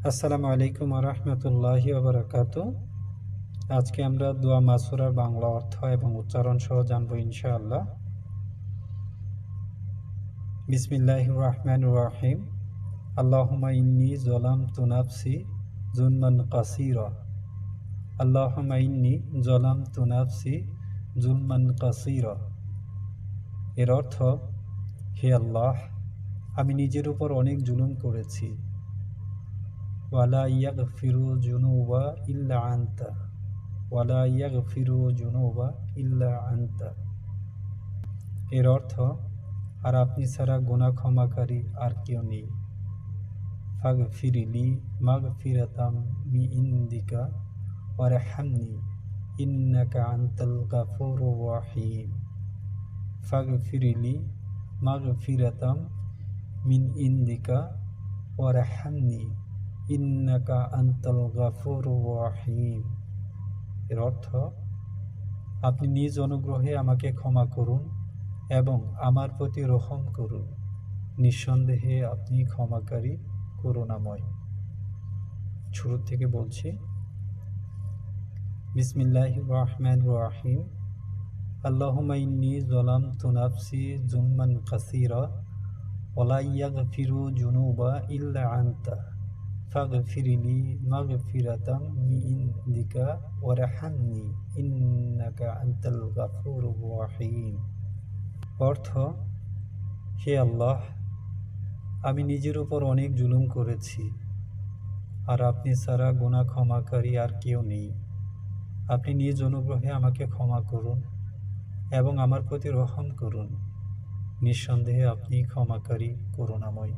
আসসালামু আলাইকুম রহমতুল্লাহি ওবরাকাতু। আজকে আমরা দোয়া মাসুরার বাংলা অর্থ এবং উচ্চারণ সহ জানবো ইনশাআল্লাহ। বিসমিল্লাহির রহমানির রহিম। আল্লাহুম্মা ইন্নী যালামতু নাফসি যুলমান কাসীরা। আল্লাহুম্মা ইন্নী যালামতু নাফসি যুলমান কাসীরা। এর অর্থ, হে আল্লাহ, আমি নিজের উপর অনেক জুলুম করেছি। ওয়ালা ইয়াগফিরু যুনুবা ইল্লা আনতা। ওয়ালা ইয়াগফিরু যুনুবা ইল্লা আনতা। এর অর্থ, আর আপনি ছাড়া গুনাহ ক্ষমাকারী আর কেউ নেই। ফাগফিরলি মাগফিরাতাম মিন ইনদিকা ওয়ারহামনি ইন্নাকা আনতাল গাফুরুর রহিম। ফাগফিরলি মাগফিরাতাম মিন ইনদিকা ওয়ারহামনি ইন্নাকা আনতাল গাফুরুর রহিম। এর অর্থ, আপনি নিজ অনুগ্রহে আমাকে ক্ষমা করুন এবং আমার প্রতি রহম করুন। নিঃসন্দেহে আপনি ক্ষমাকারী, করুণাময়। শুরু থেকে বলছি। বিসমিল্লাহির রহমানির রহিম। আল্লাহুম্মা ইন্নী যালামতু নাফসি যুলমান কাসীরা ওয়ালা ইয়াগফিরু যুনুবা ইল্লা আনতা ফাগফিরলি মাগফিরাতাম মিন ইনদিকা ওয়ারহামনি ইন্নাকা আনতাল গাফুরুর রহিম। অর্থ, হে আল্লাহ, আমি নিজের উপর অনেক জুলুম করেছি, আর আপনি ছাড়া গুনাহ ক্ষমাকারী আর কেউ নেই। আপনি নিজ অনুগ্রহে আমাকে ক্ষমা করুন এবং আমার প্রতি রহম করুন। নিঃসন্দেহে আপনি ক্ষমাকারী, করুণাময়।